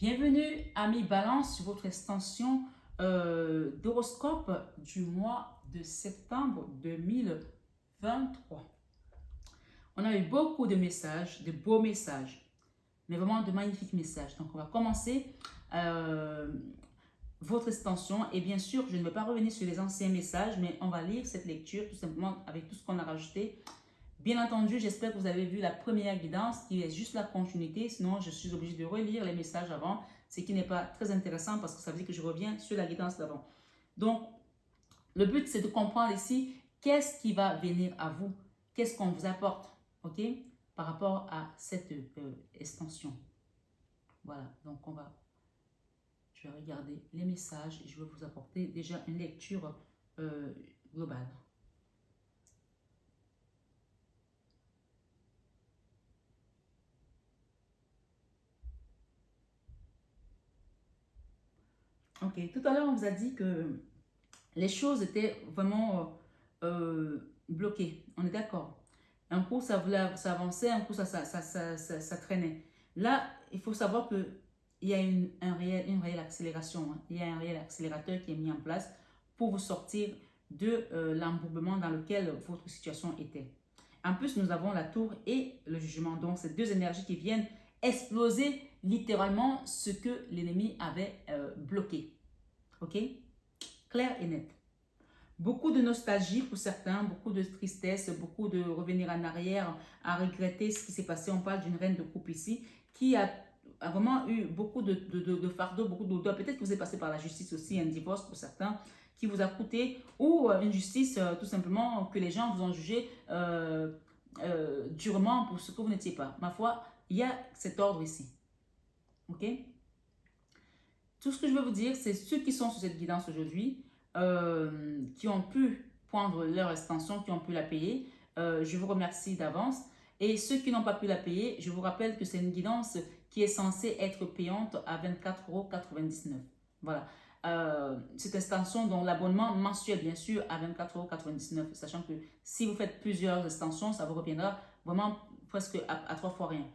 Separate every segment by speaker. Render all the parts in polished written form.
Speaker 1: Bienvenue, amis Balance, sur votre extension d'horoscope du mois de septembre 2023. On a eu beaucoup de messages, de beaux messages, mais vraiment de magnifiques messages. Donc, on va commencer votre extension. Et bien sûr, je ne vais pas revenir sur les anciens messages, mais on va lire cette lecture tout simplement avec tout ce qu'on a rajouté. Bien entendu, j'espère que vous avez vu la première guidance qui est juste la continuité. Sinon, je suis obligée de relire les messages avant, ce qui n'est pas très intéressant parce que ça veut dire que je reviens sur la guidance d'avant. Donc, le but, c'est de comprendre ici qu'est-ce qui va venir à vous, qu'est-ce qu'on vous apporte, ok, par rapport à cette extension. Voilà, donc je vais regarder les messages et je vais vous apporter déjà une lecture globale. Ok, tout à l'heure, on vous a dit que les choses étaient vraiment bloquées. On est d'accord. Un coup, ça avançait, un coup, ça traînait. Là, il faut savoir qu'il y a une réelle accélération. Hein. Il y a un réel accélérateur qui est mis en place pour vous sortir de l'embourbement dans lequel votre situation était. En plus, nous avons la tour et le jugement. Donc, ces deux énergies qui viennent exploser littéralement ce que l'ennemi avait bloqué. OK? Clair et net. Beaucoup de nostalgie pour certains, beaucoup de tristesse, beaucoup de revenir en arrière, à regretter ce qui s'est passé. On parle d'une reine de coupe ici qui a vraiment eu beaucoup de fardeau, beaucoup d'odeur. Peut-être que vous êtes passé par la justice aussi, un divorce pour certains qui vous a coûté, ou une justice tout simplement que les gens vous ont jugé durement pour ce que vous n'étiez pas. Ma foi, il y a cet ordre ici. OK? Tout ce que je veux vous dire, c'est ceux qui sont sur cette guidance aujourd'hui, qui ont pu prendre leur extension, qui ont pu la payer, je vous remercie d'avance. Et ceux qui n'ont pas pu la payer, je vous rappelle que c'est une guidance qui est censée être payante à 24,99 €. Voilà. Cette extension dont l'abonnement mensuel, bien sûr, à 24,99 €, sachant que si vous faites plusieurs extensions, ça vous reviendra vraiment presque à 3 fois rien.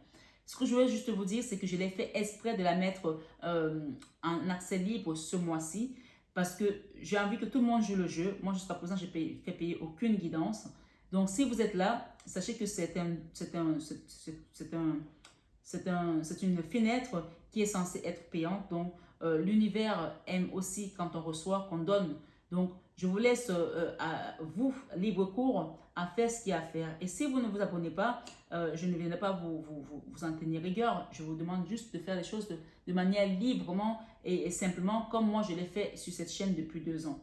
Speaker 1: Ce que je veux juste vous dire, c'est que je l'ai fait exprès de la mettre en accès libre ce mois-ci parce que j'ai envie que tout le monde joue le jeu. Moi, jusqu'à présent, je n'ai fait payer aucune guidance. Donc, si vous êtes là, sachez que c'est une fenêtre qui est censée être payante. Donc, l'univers aime aussi quand on reçoit, qu'on donne. Donc, je vous laisse à vous, libre cours, à faire ce qu'il y a à faire. Et si vous ne vous abonnez pas, je ne viendrai pas vous en tenir rigueur. Je vous demande juste de faire les choses de manière librement et simplement comme moi je l'ai fait sur cette chaîne depuis 2 ans.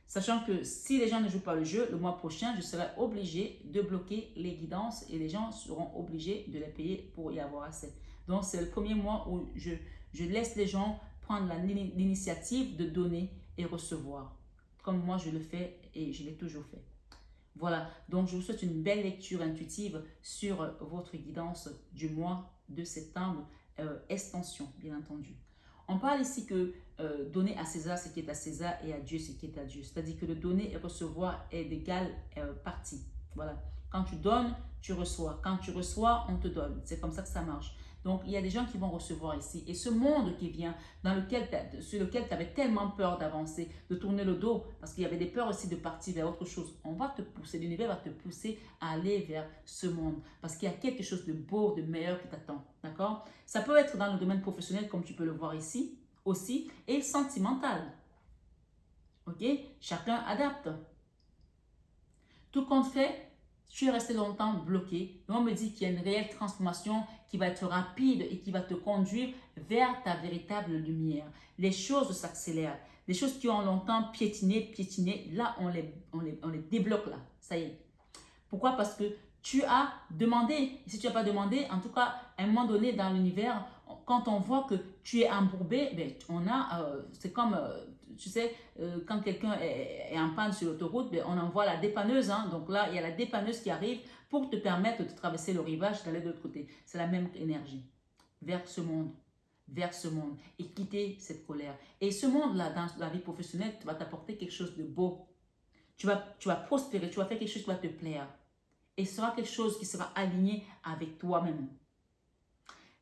Speaker 1: Sachant que si les gens ne jouent pas le jeu, le mois prochain, je serai obligé de bloquer les guidances et les gens seront obligés de les payer pour y avoir accès. Donc, c'est le premier mois où je laisse les gens prendre l'initiative de donner et recevoir. Comme moi, je le fais et je l'ai toujours fait. Voilà, donc je vous souhaite une belle lecture intuitive sur votre guidance du mois de septembre, extension, bien entendu. On parle ici que donner à César ce qui est à César et à Dieu ce qui est à Dieu. C'est-à-dire que le donner et recevoir est d'égale partie. Voilà. Quand tu donnes, tu reçois. Quand tu reçois, on te donne. C'est comme ça que ça marche. Donc, il y a des gens qui vont recevoir ici. Et ce monde qui vient, sur lequel tu avais tellement peur d'avancer, de tourner le dos, parce qu'il y avait des peurs aussi de partir vers autre chose, on va te pousser, l'univers va te pousser à aller vers ce monde. Parce qu'il y a quelque chose de beau, de meilleur qui t'attend. D'accord? Ça peut être dans le domaine professionnel, comme tu peux le voir ici, aussi, et sentimental. Ok? Chacun adapte. Tout compte fait, tu es resté longtemps bloqué. Mais on me dit qu'il y a une réelle transformation qui va être rapide et qui va te conduire vers ta véritable lumière. Les choses s'accélèrent. Les choses qui ont longtemps piétiné, là, on les débloque là. Ça y est. Pourquoi? Parce que tu as demandé. Et si tu n'as pas demandé, en tout cas, à un moment donné dans l'univers, quand on voit que tu es embourbé, ben, c'est comme, tu sais, quand quelqu'un est en panne sur l'autoroute, ben, on envoie la dépanneuse. Hein. Donc là, il y a la dépanneuse qui arrive pour te permettre de traverser le rivage, d'aller de l'autre côté. C'est la même énergie. Vers ce monde. Vers ce monde. Et quitter cette colère. Et ce monde-là, dans la vie professionnelle, va t'apporter quelque chose de beau. Tu vas prospérer, tu vas faire quelque chose qui va te plaire. Et ce sera quelque chose qui sera aligné avec toi-même.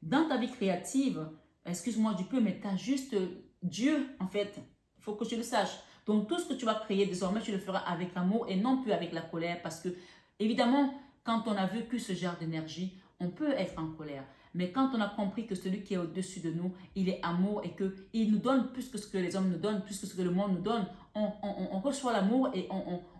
Speaker 1: Dans ta vie créative, excuse-moi du peu, mais tu as juste Dieu, en fait. Il faut que tu le saches. Donc, tout ce que tu vas créer désormais, tu le feras avec amour et non plus avec la colère. Parce que, évidemment, quand on a vécu ce genre d'énergie, on peut être en colère. Mais quand on a compris que celui qui est au-dessus de nous, il est amour et qu'il nous donne plus que ce que les hommes nous donnent, plus que ce que le monde nous donne, on reçoit l'amour et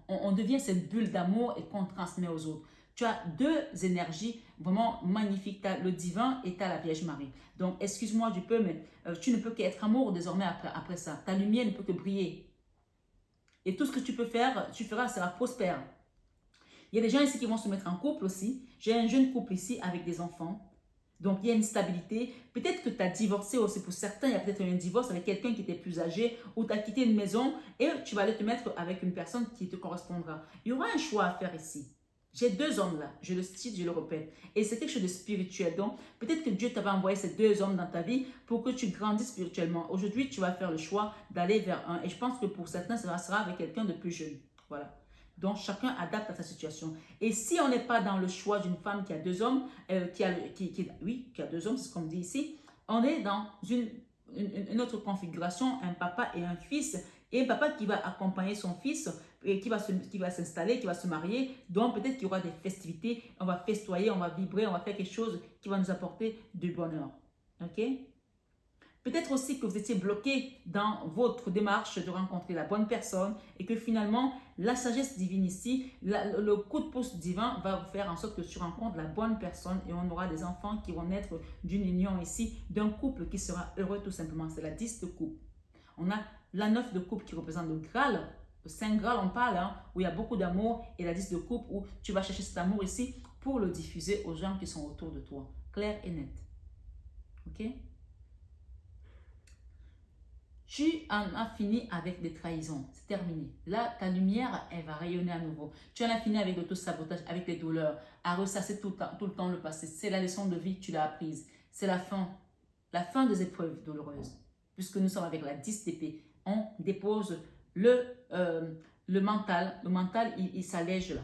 Speaker 1: on devient cette bulle d'amour et qu'on transmet aux autres. Tu as deux énergies vraiment magnifiques. Tu as le divin et tu as la Vierge Marie. Donc, excuse-moi du peu, mais tu ne peux qu'être amour désormais après ça. Ta lumière ne peut que briller. Et tout ce que tu peux faire, tu feras, sera prospère. Il y a des gens ici qui vont se mettre en couple aussi. J'ai un jeune couple ici avec des enfants. Donc, il y a une stabilité. Peut-être que tu as divorcé aussi. Pour certains, il y a peut-être un divorce avec quelqu'un qui était plus âgé ou tu as quitté une maison et tu vas aller te mettre avec une personne qui te correspondra. Il y aura un choix à faire ici. J'ai deux hommes là, je le cite, je le répète. Et c'est quelque chose de spirituel. Donc, peut-être que Dieu t'avait envoyé ces deux hommes dans ta vie pour que tu grandisses spirituellement. Aujourd'hui, tu vas faire le choix d'aller vers un. Et je pense que pour certains, ça sera avec quelqu'un de plus jeune. Voilà. Donc, chacun adapte à sa situation. Et si on n'est pas dans le choix d'une femme qui a deux hommes, qui a deux hommes, c'est ce qu'on me dit ici, on est dans une autre configuration, un papa et un fils. Et un papa qui va accompagner son fils et qui va s'installer, qui va se marier. Donc, peut-être qu'il y aura des festivités, on va festoyer, on va vibrer, on va faire quelque chose qui va nous apporter du bonheur. OK? Peut-être aussi que vous étiez bloqué dans votre démarche de rencontrer la bonne personne et que finalement, la sagesse divine ici, le coup de pouce divin va vous faire en sorte que tu rencontres la bonne personne et on aura des enfants qui vont naître d'une union ici, d'un couple qui sera heureux tout simplement. C'est la 10 de coupe. On a la 9 de coupe qui représente le Graal, le Saint Graal on parle, hein, où il y a beaucoup d'amour, et la 10 de coupe où tu vas chercher cet amour ici pour le diffuser aux gens qui sont autour de toi. Clair et net. Ok? Tu en as fini avec des trahisons. C'est terminé. Là, ta lumière, elle va rayonner à nouveau. Tu en as fini avec l'auto-sabotage, avec les douleurs, à ressasser tout le temps le passé. C'est la leçon de vie que tu l'as apprise. C'est la fin des épreuves douloureuses. Puisque nous sommes avec la 10 d'épée. On dépose le mental. Le mental, il s'allège là.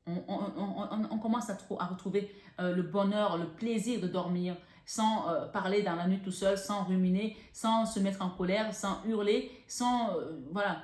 Speaker 1: On commence à retrouver le bonheur, le plaisir de dormir sans parler dans la nuit tout seul, sans ruminer, sans se mettre en colère, sans hurler, sans... voilà.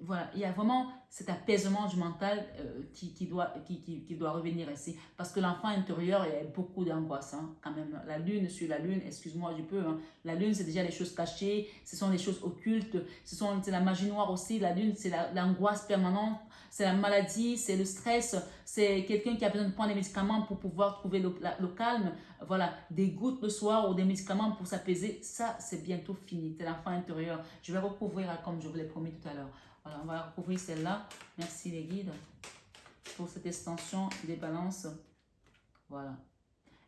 Speaker 1: Voilà, il y a vraiment cet apaisement du mental qui doit revenir ici. Parce que l'enfant intérieur, il y a beaucoup d'angoisse. Hein, quand même, la lune sur la lune, excuse-moi du peu. Hein, la lune, c'est déjà les choses cachées, ce sont les choses occultes, c'est la magie noire aussi. La lune, c'est l'angoisse permanente, c'est la maladie, c'est le stress, c'est quelqu'un qui a besoin de prendre des médicaments pour pouvoir trouver le calme. Voilà, des gouttes le soir ou des médicaments pour s'apaiser. Ça, c'est bientôt fini. C'est l'enfant intérieur. Je vais recouvrir comme je vous l'ai promis tout à l'heure. Voilà, on va recouvrir celle-là. Merci les guides pour cette extension des balances. Voilà.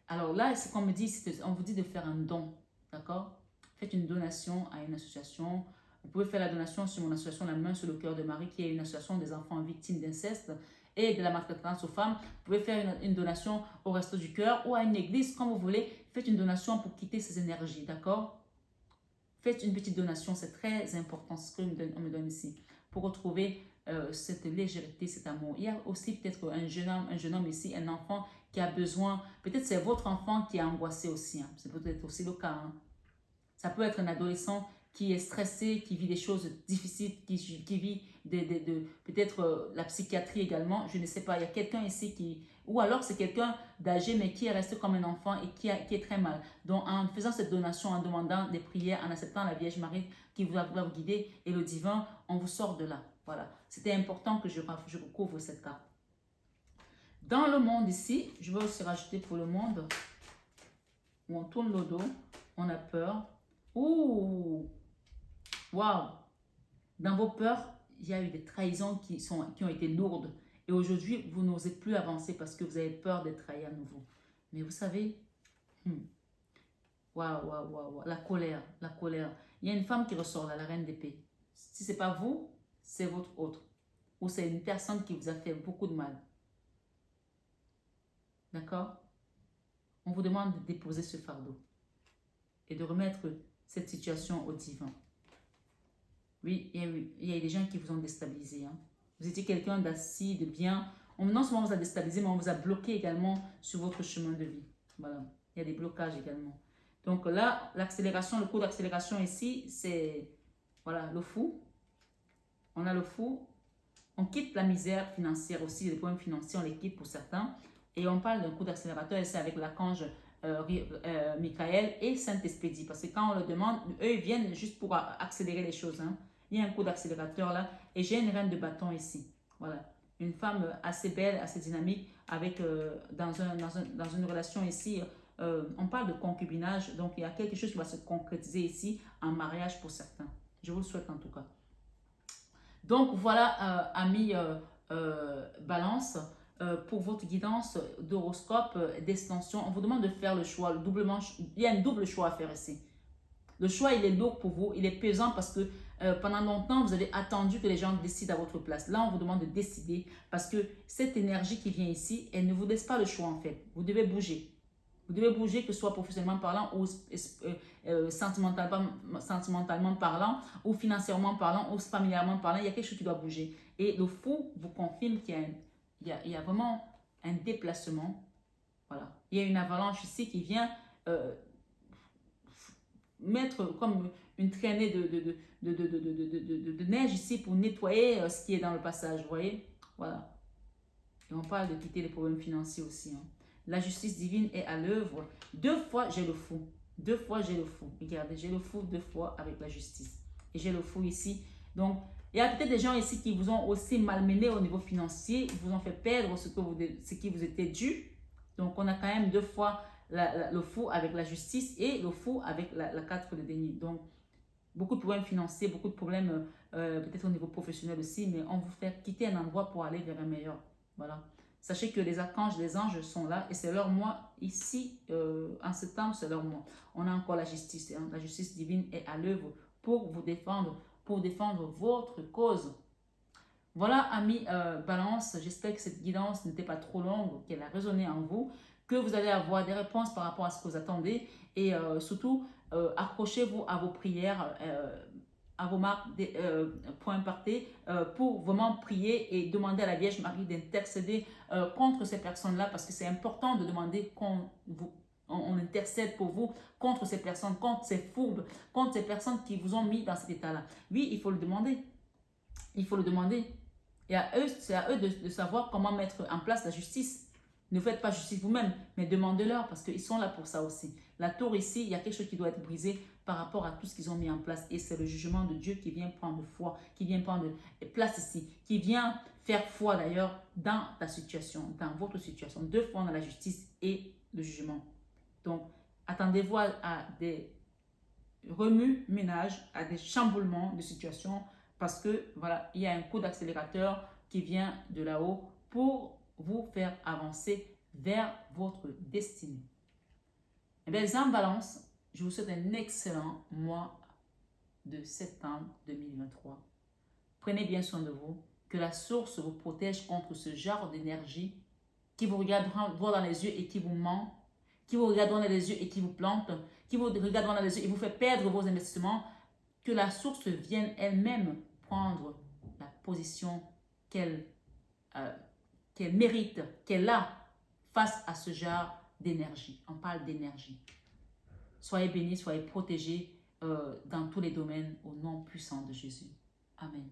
Speaker 1: Alors là, c'est qu'on me dit, on vous dit de faire un don. D'accord? Faites une donation à une association. Vous pouvez faire la donation sur mon association La Main sur le Cœur de Marie, qui est une association des enfants victimes d'inceste et de la maltraitance aux femmes. Vous pouvez faire une donation au Resto du Cœur ou à une église, comme vous voulez. Faites une donation pour quitter ces énergies. D'accord? Faites une petite donation, c'est très important. C'est ce qu'on me donne ici. Pour retrouver cette légèreté, cet amour. Il y a aussi peut-être un jeune homme ici, un enfant qui a besoin, peut-être c'est votre enfant qui est angoissé aussi, hein. C'est peut-être aussi le cas. Hein. Ça peut être un adolescent qui est stressé, qui vit des choses difficiles, qui vit peut-être la psychiatrie également, je ne sais pas, il y a quelqu'un ici qui, ou alors c'est quelqu'un d'âgé mais qui est resté comme un enfant et qui est très mal. Donc en faisant cette donation, en demandant des prières, en acceptant la Vierge Marie qui va vous guider et le divin, on vous sort de là. Voilà, c'était important que je recouvre cette carte. Dans le monde ici, je vais aussi rajouter pour le monde, où on tourne le dos, on a peur. Ouh, waouh! Dans vos peurs, il y a eu des trahisons qui ont été lourdes. Et aujourd'hui, vous n'osez plus avancer parce que vous avez peur d'être trahi à nouveau. Mais vous savez, waouh, waouh, waouh, la colère, la colère. Il y a une femme qui ressort là, la reine d'épée. Si ce n'est pas vous, c'est votre autre. Ou c'est une personne qui vous a fait beaucoup de mal. D'accord? On vous demande de déposer ce fardeau et de remettre cette situation au divin. Oui, il y a des gens qui vous ont déstabilisé. Hein. Vous étiez quelqu'un d'assis, de bien. Non seulement on vous a déstabilisé, mais on vous a bloqué également sur votre chemin de vie. Voilà, il y a des blocages également. Donc là, l'accélération, le coup d'accélération ici, c'est, voilà, le fou. On a le fou. On quitte la misère financière aussi, les problèmes financiers, on les quitte pour certains. Et on parle d'un coup d'accélérateur, et c'est avec l'archange Michael et Saint-Expédie. Parce que quand on le demande, eux, ils viennent juste pour accélérer les choses. Hein. Il y a un coup d'accélérateur là. Et j'ai une reine de bâton ici. Voilà. Une femme assez belle, assez dynamique, avec, dans une relation ici. On parle de concubinage. Donc, il y a quelque chose qui va se concrétiser ici en mariage pour certains. Je vous le souhaite en tout cas. Donc voilà, amis Balance, pour votre guidance d'horoscope, d'extension, on vous demande de faire le choix, doublement, il y a un double choix à faire ici. Le choix, il est lourd pour vous, il est pesant parce que pendant longtemps, vous avez attendu que les gens décident à votre place. Là, on vous demande de décider parce que cette énergie qui vient ici, elle ne vous laisse pas le choix en fait. Vous devez bouger. Vous devez bouger, que ce soit professionnellement parlant ou sentimentalement parlant, ou financièrement parlant, ou familièrement parlant. Il y a quelque chose qui doit bouger. Et le fou vous confirme qu'il y a vraiment un déplacement. Voilà. Il y a une avalanche ici qui vient mettre comme une traînée de neige ici pour nettoyer ce qui est dans le passage. Vous voyez? Voilà. Et on parle de quitter les problèmes financiers aussi. Hein. La justice divine est à l'œuvre. 2 fois, j'ai le fou. 2 fois, j'ai le fou. Regardez, j'ai le fou 2 fois avec la justice. Et j'ai le fou ici. Donc, il y a peut-être des gens ici qui vous ont aussi malmené au niveau financier. Ils vous ont fait perdre ce qui vous était dû. Donc, on a quand même 2 fois le fou avec la justice et le fou avec la 4 de déni. Donc, beaucoup de problèmes financiers, beaucoup de problèmes peut-être au niveau professionnel aussi. Mais on vous fait quitter un endroit pour aller vers un meilleur. Voilà. Sachez que les archanges, les anges sont là et c'est leur mois. Ici, en septembre, c'est leur mois. On a encore la justice. Hein. La justice divine est à l'œuvre pour vous défendre, pour défendre votre cause. Voilà, amis Balance, j'espère que cette guidance n'était pas trop longue, qu'elle a résonné en vous, que vous allez avoir des réponses par rapport à ce que vous attendez et surtout, accrochez-vous à vos prières, à vos marques, points partés, pour vraiment prier et demander à la Vierge Marie d'intercéder contre ces personnes-là parce que c'est important de demander on intercède pour vous contre ces personnes, contre ces fourbes, contre ces personnes qui vous ont mis dans cet état-là. Oui, il faut le demander. Il faut le demander. Et c'est à eux de savoir comment mettre en place la justice. Ne faites pas justice vous-même, mais demandez-leur parce qu'ils sont là pour ça aussi. La tour ici, il y a quelque chose qui doit être brisé par rapport à tout ce qu'ils ont mis en place. Et c'est le jugement de Dieu qui vient prendre foi, qui vient prendre place ici, qui vient faire foi d'ailleurs dans ta situation, dans votre situation. 2 fois dans la justice et le jugement. Donc, attendez-vous à des remue-ménages, à des chamboulements de situation parce que voilà, il y a un coup d'accélérateur qui vient de là-haut pour vous faire avancer vers votre destinée. Eh bien, les en balance, je vous souhaite un excellent mois de septembre 2023. Prenez bien soin de vous, que la source vous protège contre ce genre d'énergie qui vous regarde droit dans les yeux et qui vous ment, qui vous regarde droit dans les yeux et qui vous plante, qui vous regarde droit dans les yeux et vous fait perdre vos investissements, que la source vienne elle-même prendre la position qu'elle mérite, qu'elle a face à ce genre d'énergie. On parle d'énergie. Soyez bénis, soyez protégés dans tous les domaines au nom puissant de Jésus. Amen.